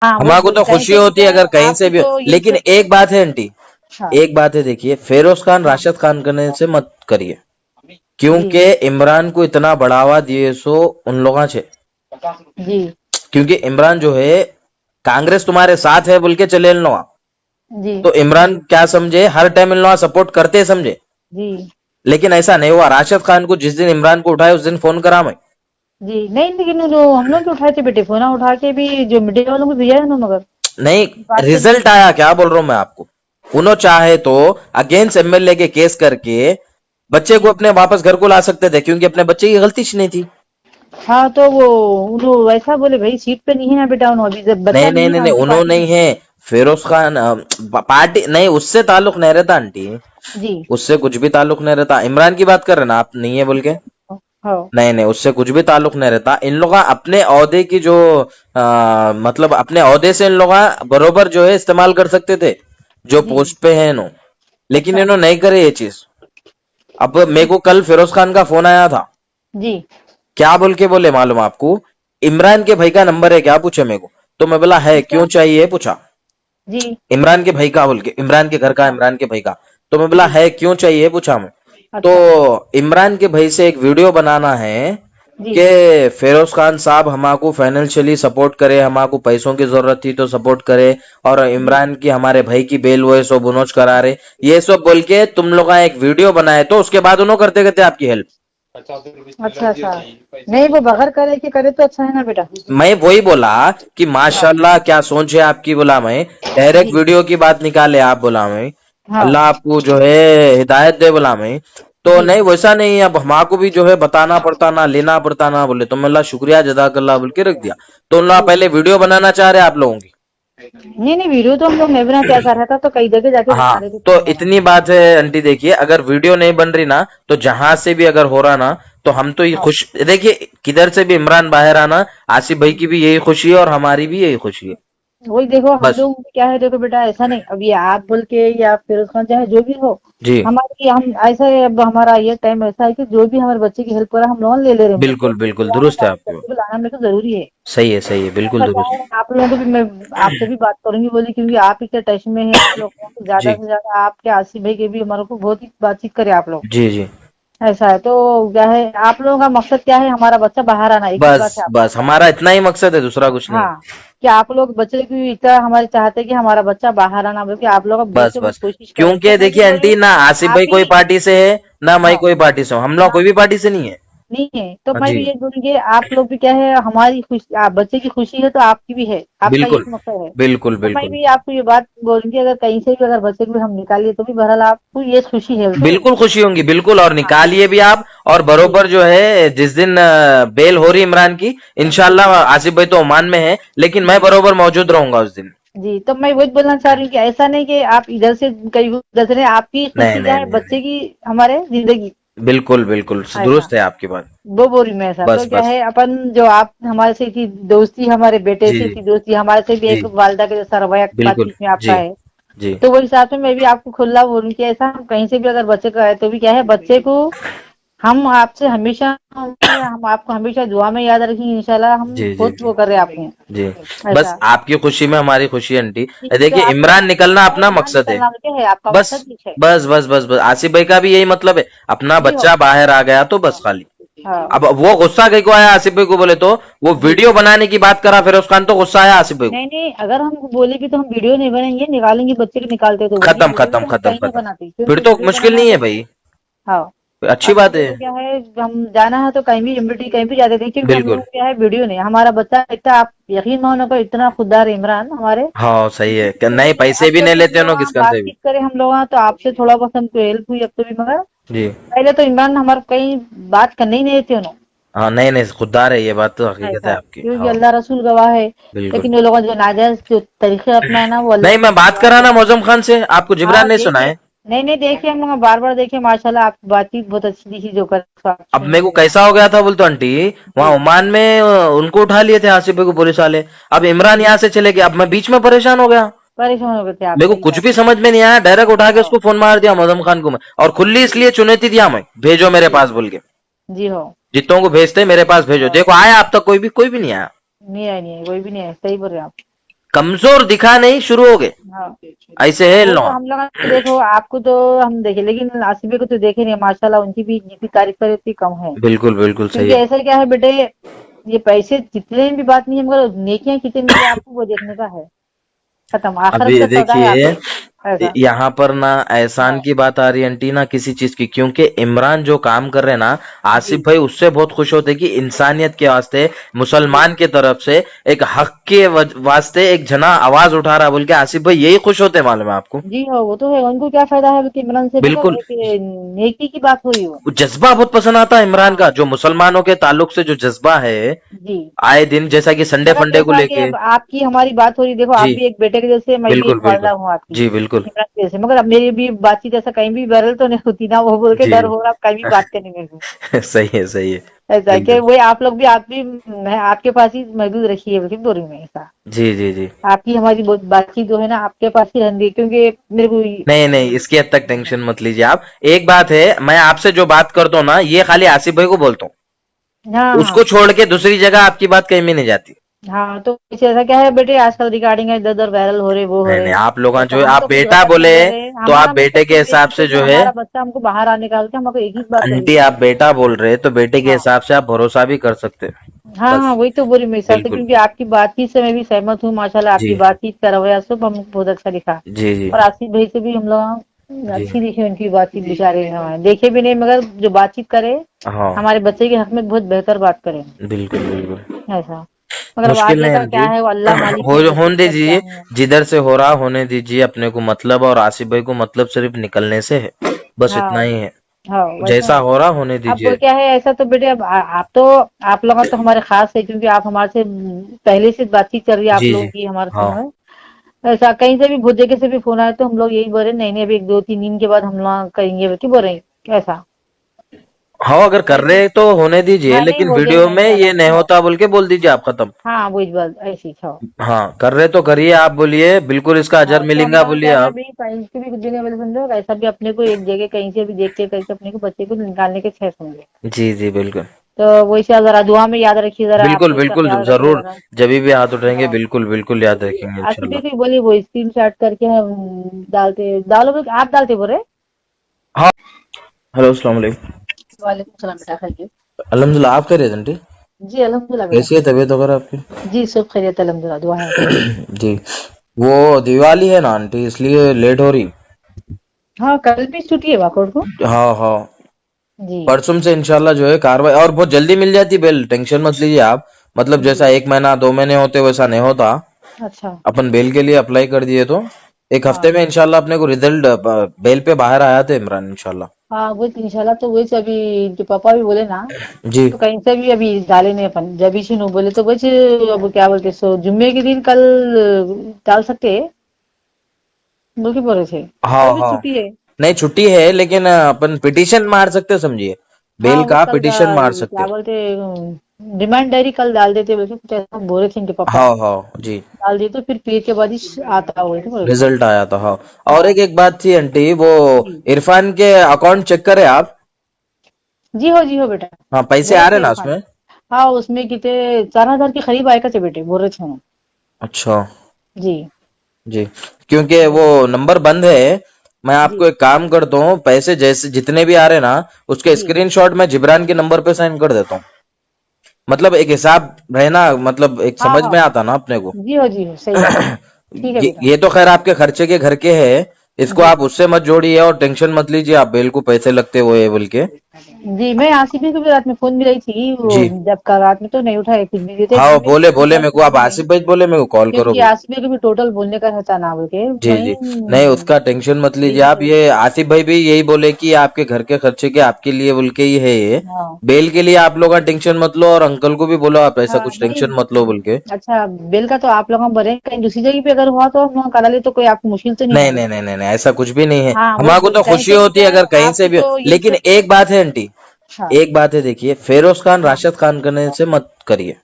हाँ वो हमारे तो खुशी चाहते कि होती क्या है है अगर कहीं से आपको भी हो, तो ये लेकिन एक बात है आंटी, हाँ एक बात है, देखिए फेरोज खान हाँ राशिद खान करने से मत करिए, जी क्योंकि इमरान को इतना बढ़ावा दिए सो उन लोगों से, जी क्योंकि इमरान जो है कांग्रेस तुम्हारे साथ है बोल के चले इन लोग, जी तो इमरान क्या समझे, हर टाइम इन लोग सपोर्ट करते समझे, जी लेकिन ऐसा नहीं हुआ। राशिद खान को जिस दिन इमरान को उठाए उस दिन फोन करा मैं। जी नहीं लेकिन जो हम लोग भी उठाए थे बेटे फोन उठा के भी जो मीडिया वालों को दिया है ना मगर नहीं, बात तो नहीं रिजल्ट आया, क्या बोल रहा हूं मैं आपको, उन्होंने चाहे तो अगेंस्ट एमएलए के केस करके बच्चे को जी अपने वापस घर को ला सकते थे, क्योंकि अपने बच्चे की गलती नहीं थी। हाँ तो वो उन्होंने वैसा बोले भाई सीट पे नहीं है ना बेटा उन्होंने अभी जब नहीं बचा नहीं नहीं है नहीं ना नहीं, उनकी उन्होंने पार्टी नहीं है, फिरोज खान पार्टी नहीं, उससे ताल्लुक नहीं रहता आंटी, जी उससे कुछ भी ताल्लुक नहीं रहता। इमरान की बात कर रहे हैं ना आप, नहीं है बोल के, हाँ नहीं नहीं, उससे कुछ भी ताल्लुक नहीं रहता। इन लोग अपने ओहदे की जो मतलब अपने ओहदे से इन लोग बरोबर जो है इस्तेमाल कर सकते थे, जो जी पोस्ट पे है इन्हों, लेकिन अच्छा इन्हों नहीं करे ये चीज। अब मेरे जी को कल फिरोज खान का फोन आया था, जी क्या बोल के बोले मालूम आपको, इमरान के भाई का नंबर है क्या पूछे मेरे को, तो मैं बोला है, अच्छा क्यों चाहिए पूछा, जी इमरान के भाई का बोल के, इमरान के घर का, अच्छा इमरान के भाई का, तो मैं बोला जी है, क्यों चाहिए पूछा मैं, तो अच्छा इमरान के भाई से एक वीडियो बनाना है जी कि फिरोज खान साहब हमारे फाइनेंशियली सपोर्ट करे, हमारे पैसों की जरूरत थी तो सपोर्ट करे, और जी इमरान की हमारे भाई की बेल वो है सो बुनोज करा रहे, ये सब बोल के तुम लोग एक वीडियो बनाए, तो उसके बाद उन्होंने करते करते आपकी हेल्प। अच्छा अच्छा नहीं वो बगैर करे कि करे तो अच्छा है ना बेटा मैं वही बोला कि हाँ माशाल्लाह क्या सोच है आपकी, बोला मैं, डायरेक्ट जी वीडियो की बात निकाले आप, बोला मैं, हाँ अल्लाह आपको जो है हिदायत दे, बोला मैं, तो जी नहीं वैसा नहीं है, अब हमारे भी जो है बताना पड़ता ना, लेना पड़ता ना, बोले तो मैं अल्लाह शुक्रिया जज़ाकल्लाह बोल के रख दिया। तो उन लोग जी पहले वीडियो बनाना चाह रहे आप लोगों की। नहीं नहीं वीडियो तो हम लोग नहीं बना क्या कर रहा था तो कई जगह जाके हाँ, बता रहे थे तो क्यों बना इतनी बात है आंटी, देखिए अगर वीडियो नहीं बन रही ना, तो जहां से भी अगर हो रहा ना, तो हम तो ये हाँ खुश, देखिए किधर से भी इमरान बाहर आना, आसिफ भाई की भी यही खुशी है और हमारी भी यही खुशी है। वही देखो हम बस। लोग क्या है देखो बेटा ऐसा नहीं अब ये आप बोल के या फिरोज खान चाहे जो भी हो जी, हमारी हम ऐसा है अब हमारा ये टाइम ऐसा है कि जो भी हमारे बच्चे की हेल्प करा हम लोन ले ले रहे हैं उनसे बिल्कुल तो बिल्कुल लाना दुरुस्त है आपकी बात। बच्चे को लाना मेरे को जरूरी है सही है बिल्कुल ऐसा क्या है दुरुस्त। आप लोगों को भी मैं आपसे भी बात करूंगी बोली क्योंकि आप ही के टच में है आप लोगों को ज्यादा जी से ज्यादा आपके आसिफ भाई के भी हमारे को बहुत ही बातचीत करे आप लोग जी जी। ऐसा है तो क्या है आप लोगों का मकसद क्या है हमारा बच्चा बाहर आना एक ही बात बस है आप बस हमारा इतना ही मकसद है, दूसरा कुछ नहीं है। हाँ कि आप लोग बच्चे की इतना हमारे चाहते हैं कि हमारा बच्चा बाहर आना बल्कि आप लोग बहुत बस से बहुत बस, कोशिश करें तो क्योंकि मैं भी देखिए बोल रही आंटी, हूँ ना आसिफ आप भाई कोई भी पार्टी से है, ना मैं हाँ कोई पार्टी से हूँ, हम लोग हाँ कोई भी पार्टी से नहीं है। नहीं है तो हाँ मैं जी, भी ये बोलूंगी आप लोग भी क्या है हमारी खुशी आप बच्चे की खुशी है तो आपकी भी है आपका बिल्कुल एक मकसद है बिल्कुल तो मैं बिल्कुल। भी आपको ये बात बोलूंगी अगर कहीं से भी अगर बच्चे को भी हम निकालिए तो भी बहरहाल आपको ये खुशी है तो बिल्कुल खुशी होंगी, बिल्कुल, और हाँ निकालिए भी आप, और जी बरोबर जो है जिस दिन बेल हो रही इमरान की, इंशाल्लाह आसिफ भाई तो ओमान में है, लेकिन मैं जी बरोबर मौजूद रहूंगा उस दिन। जी तो मैं वही बोलना चाह रही हूँ कि ऐसा नहीं कि आप इधर से कहीं उधर से नहीं, आपकी नहीं खुशी क्या नहीं है नहीं बच्चे नहीं, की हमारे जिंदगी बिल्कुल बिल्कुल ऐसा दुरुस्त है आपकी बात। वो बोल रही मैं ऐसा बस तो क्या बस। है अपन जो आप हमारे से थी दोस्ती हमारे बेटे जी से जी थी दोस्ती हमारे से भी जी, एक वालदा के जैसा रवैया बिल्कुल। बातचीत में आपका जी है जी तो वो हिसाब से मैं भी आपको खुला बोलूँ कि ऐसा हम कहीं से भी अगर बच्चे का है तो भी क्या है बच्चे को हम आपसे हमेशा हम आपको हमेशा दुआ में याद रखेंगे इंशाल्लाह हम जी जी बहुत जी वो कर रहे हैं आपके जी। बस ऐसा आपकी खुशी में हमारी खुशी है आंटी। ठीक है तो देखिए आप लोग इमरान निकलना क्या है अपना इमरान मकसद है। निकलना क्या है आपका बस मकसद कुछ है बस आसिफ भाई का भी यही मतलब है, अपना जी हो बच्चा बाहर आ गया तो बस हाँ खाली। हाँ अब वो गुस्सा कहीं को आया आसिफ भाई को बोले, तो वो जी वीडियो बनाने की बात करा फिरोज खान, तो गुस्सा आया आसिफ भाई को। नहीं नहीं अगर हम बोलेगी तो हम वीडियो नहीं बनाएंगे निकालेंगे बच्चे को निकालते तो वही खत्म वीडियो खत्म तो हम खत्म कहीं नहीं खत्म, बनाते फिर क्योंकि तो वीडियो मुश्किल बनाना नहीं है तो भाई, हाँ अच्छी अपन बात है। लोग को क्या है हम जाना है तो कहीं भी एमबीटी कहीं भी जाते थे क्योंकि हम लोग बिल्कुल। को क्या है वीडियो नहीं हमारा बच्चा इतना आप यकीन मानो को इतना खुददार है इमरान हमारे हाँ सही है, कि नहीं कि पैसे अब भी तो नहीं भी हम लेते लोग उन्होंने वहाँ किसका से भी। बातचीत करें हम लोग वहाँ तो आपसे थोड़ा बहुत हमको हेल्प हुई अब तो भी मगर जी। पहले तो इमरान हमारे कहीं बात करने ही नहीं देते उन्होंने हाँ नहीं नहीं, खुददार है, ये बात तो हकीकत है ऐसा आपकी, क्योंकि हाँ। अल्लाह रसूल गवाह है बिल्कुल। लेकिन वो लोगों जो नाजायज जो तरीके अपनाए ना वो अल्लाह नहीं, मैं रसूल बात गवाह करा है ना मौजम खान से, आपको जिब्रान हाँ नहीं सुना देखिए है। नहीं नहीं देखिए हम लोग बार बार देखे माशाल्लाह आपकी बातचीत बहुत अच्छी दिखी जो कर अब आपसे मेरे को कैसा हो गया था बोलते आंटी, जी वहां ओमान में उनको उठा लिए थे आसिफ भाई को पुलिस वाले, अब इमरान जी यहाँ से चले गए, अब मैं बीच में परेशान हो गया, परेशान हो गए थे आप मेरे को सही कुछ बात भी समझ में नहीं आया, डायरेक्ट उठा के हाँ उसको फोन मार दिया मौजम खान को मैं, और खुली इसलिए चुनौती दिया मैं, भेजो मेरे जी पास बोल के, जी हो जितनों को भेजते मेरे पास भेजो, हाँ देखो आया अब तक कोई भी नहीं आया। नहीं आया नहीं है कोई भी नहीं है सही बोल रहे हैं आप कमजोर दिखाने ही शुरू हो गए, हाँ ऐसे है इन वो तो लोग। हम लोग देखो, आपको तो हम देखे, लेकिन आसिफे को तो देखे नहीं माशाल्लाह, उनकी भी जितनी तारीफ करे उतनी कम है। बिल्कुल बिल्कुल सही क्योंकि है। ऐसा क्या है बेटे, ये पैसे जितने भी बात नहीं है, मगर नेकियां कितनी मिली आपको वो देखने का है। खत्म, आखिरत अभी का सौदा है देखिए, आखिरत, ऐसा। यहाँ पर ना एहसान हाँ की बात आ रही है आंटी, ना किसी चीज की, क्योंकि इमरान जो काम कर रहे हैं ना, आसिफ जी भाई उससे बहुत खुश होते कि इंसानियत के वास्ते, जी मुसलमान की तरफ से एक हक के वास्ते एक जना आवाज उठा रहा बोल के आसिफ भाई यही खुश होते हैं, मालूम है आपको। जी हाँ, वो तो है, उनको क्या फायदा है कि इमरान से, मगर बिल्कुल। एक नेकी की बात हो रही हो। वो जज्बा बहुत पसंद आता है इमरान हाँ का, जो मुसलमानों के ताल्लुक से जो जज्बा है, जी, आए दिन जैसा कि संडे मगर फंडे को जैसा कि लेके। अब आपकी हमारी बात हो रही, देखो आप जी भी एक बेटे के जैसे, मैं भी एक बिल्कुल वालदा बिल्कुल। हूँ आपकी जी बिल्कुल। इमरान के जैसे, मगर अब मेरी भी बातचीत ऐसा कहीं भी वायरल तो नहीं होती ना, वो बोल के जी डर हो रहा अब कहीं भी बात करने में भी। सही है सही है। ऐसा है कि बिल्कुल। वही आप भी मैं आपके पास ही महदूद रखी है, बल्कि बोल रही हूँ मैं ऐसा। जी जी जी। आपकी हमारी बातचीत जो है ना आपके पास ही रहती है, क्योंकि मेरे को नहीं नहीं, इसकी हद तक टेंशन मत लीजिए आप। एक बात है, मैं आपसे जो बात करता हूँ ना, ये खाली आसिफ भाई को बोलता हूँ, हाँ उसको हाँ छोड़ के दूसरी जगह आपकी बात कहीं भी नहीं जाती। हाँ, तो कुछ ऐसा क्या है बेटे, आजकल रिगार्डिंग है, इधर उधर वायरल हो रहे, वो हो नहीं रहे। नहीं, आप लोग तो जो है, हम आप तो खुद बेटा गलत बोले नहीं कर रहे, तो आप हमारा बेटे मकसद के सिर्फ एक हिसाब ही से है कि जो है, हमारा बच्चा हमको बाहर आने का, हमको एक ही बात आंटी चाहिए। आप बेटा बोल रहे तो बेटे के हाँ हिसाब से आप भरोसा भी कर सकते हैं। हाँ हाँ, बस। वही तो बोली मेरे हिसाब से, बिल्कुल। क्योंकि आपकी बातचीत से मैं भी सहमत हूँ माशाल्लाह, जी आपकी बातचीत का रवैया सब हमको बहुत अच्छा दिखा। जी जी और आसिफ भाई से भी हम लोग जी। अच्छी दिखी उनकी बातचीत, बेचारे हाँ, देखे भी नहीं, मगर जो बातचीत करे हाँ हमारे बच्चे के हक में बहुत बेहतर बात करें, बिल्कुल बिल्कुल। ऐसा। मगर अब मुश्किल आगे नहीं का आंटी। क्या है, वो अल्लाह मालिक हो है, कैसे होने कब क्या दीजिए, है। जिधर से हो रहा होने दीजिए, अपने को मतलब, और आसिफ भाई को मतलब सिर्फ निकलने से है, बस इतना हाँ ही है। हाँ वैसा जैसा है। हो रहा होने अब दीजिए। क्या है ऐसा, तो बेटे अब आप तो, आप लोग तो हमारे खास है, क्योंकि आप हमारे से पहले से बातचीत चल रही है आप जी लोगों जी। की हमारे हाँ संग में। ऐसा कहीं से भी बहुत जगह से भी फोन आया तो हम लोग यही बोल रहे, नहीं नहीं अभी एक दो तीन दिन के बाद हम लोग करेंगे, बल्कि बोल रहे हैं ऐसा। हाँ, अगर कर वही, रहे हैं तो होने दीजिए, हाँ नहीं लेकिन बोल देंगे वीडियो ना में ये नहीं इंशाल्लाह, हाँ होता बोल के बोल दीजिए आप, खत्म। हाँ वही बात ऐसी था। हाँ, कर रहे तो करिए, आप बोलिए बिल्कुल इसका अजर हाँ तो हम मिलेगा लोग बोलिए क्या है, आप। अभी कहीं से भी कुछ भी नहीं बोले समझो, ऐसा भी अपने को एक जगह कहीं से भी देख के करके अपने को बच्चे को निकालने के छह समझे। जी जी बिल्कुल। तो वही से जरा दुआ में याद रखिए, जरा बिल्कुल अपने उसका बिल्कुल ख्याल रखिए जरूर। जरा। जब भी हाथ उठाएंगे हाँ बिल्कुल बिल्कुल याद जी, रखेंगे आसिफ इंशाल्लाह। भी बोली वो स्क्रीन शॉट करके हम डालते, डालो आप डालते बोल रहे। हाँ। हेलो अस्सलाम वालेकुम। वालेकुम सलाम बेटा, खाइए। अल्हम्दुलिल्लाह, आप कह रहे थे आंटी? जी अल्हम्दुलिल्लाह बेटा। कैसी है तबीयत वगैरह आपकी? जी सब खैरियत अल्हम्दुलिल्लाह, दुआ है आपकी। जी। वो दिवाली है ना आंटी, इसलिए लेट हो रही। हाँ कल भी छुट्टी है वाकोड़ को। हाँ हाँ। जी परसों से इंशाल्लाह जो है कार्रवाई, और बहुत जल्दी मिल जाती बेल, टेंशन मत लीजिए आप। मतलब जी। जैसा 1 महीना 2 महीने होते वैसा नहीं होता। अच्छा। अपन बेल के लिए अप्लाई कर दिए तो 1 हफ्ते हाँ में इंशाल्लाह अपने को रिजल्ट बेल पे बाहर आया था इमरान इंशाल्लाह। हाँ वो इंशाल्लाह, तो वही से अभी जो पापा भी बोले ना, जी। तो कहीं से भी अभी डाले नहीं अपन, जब भी सुनो बोले तो वही अब क्या बोलते सो जुम्मे के दिन कल डाल सकते हैं, बोल के बोल रहे थे। हाँ कल भी हाँ। छुट्टी है। नहीं छुट्टी है, लेकिन अपन पिटीशन मार सकते हैं, समझिए, हाँ बेल वो का कल का पिटीशन मार सकते क्या हैं। बोलते डिमांड डायरी कल डाल देते, बोल के कुछ ऐसा बोल रहे थे इनके पापा। हाँ हाँ जी। डाल दिए तो फिर पीर के बाद ही आता बोल के बोल रहे थे। रिजल्ट आया था, हाँ। और हाँ एक बात थी आंटी, वो जी इरफान के अकाउंट चेक करें आप। जी हो बेटा। हाँ, पैसे बोल आ रहे रहे थे ना इरफान। उसमें? हाँ उसमें कितने 4,000 के करीब आएगा थे बेटे, बोल रहे थे हम। अच्छा। जी जी। क्योंकि वो जी नंबर बंद है। मैं जी आपको एक काम करता हूँ, पैसे जैसे जितने भी आ रहे ना, उसके जी स्क्रीनशॉट मैं जिब्रान के नंबर पे सेंड कर देता हूँ। मतलब एक हिसाब रहना, मतलब एक हाँ समझ हाँ में आता ना अपने को। जी हो सही बात है। ठीक है बेटा। ये तो खैर आपके खर्चे के घर के है, इसको जी आप उससे मत जोड़िए और टेंशन मत लीजिए आप, बेल को पैसे लगते हुए बोल के। जी, मैं आसिफी को भी रात में फोन मिलाई थी, वो जी। जब कल रात में तो नहीं उठाए, कुछ बिजी थे हाँ, घर में, बोले तो बोले कल मेरे को, आप फोन नहीं। आसिफ भाई बोले मेरे को कॉल करो क्योंकि बोल। आसिफी को भी टोटल बोलने का रहता ना, बोल के जी वही जी। नहीं, उसका टेंशन मत लीजिए यही आप, है। ये आसिफ भाई भी यही बोले कि आपके घर के खर्चे के आपके लिए बोल के ही है ये। हाँ बेल के लिए आप लोग का टेंशन मत लो, और अंकल को भी बोलो आप ऐसा हाँ कुछ नहीं। टेंशन मत लो बोल के। अच्छा बिल का तो आप लोग हम भरे, कहीं दूसरी जगह पे अगर हुआ तो हम लोग करा ले, तो कोई आपको मुश्किल तो नहीं नहीं होगा। नहीं नहीं नहीं नहीं, ऐसा कुछ भी नहीं है, हाँ वो हमारे को तो कहीं खुशी से भी होती क्या है है, अगर कहीं से आपको भी हो। तो यही लेकिन तो। एक बात है आंटी, हाँ एक बात है, देखिए, फेरोज खान हाँ राशिद खान करने से मत करिए।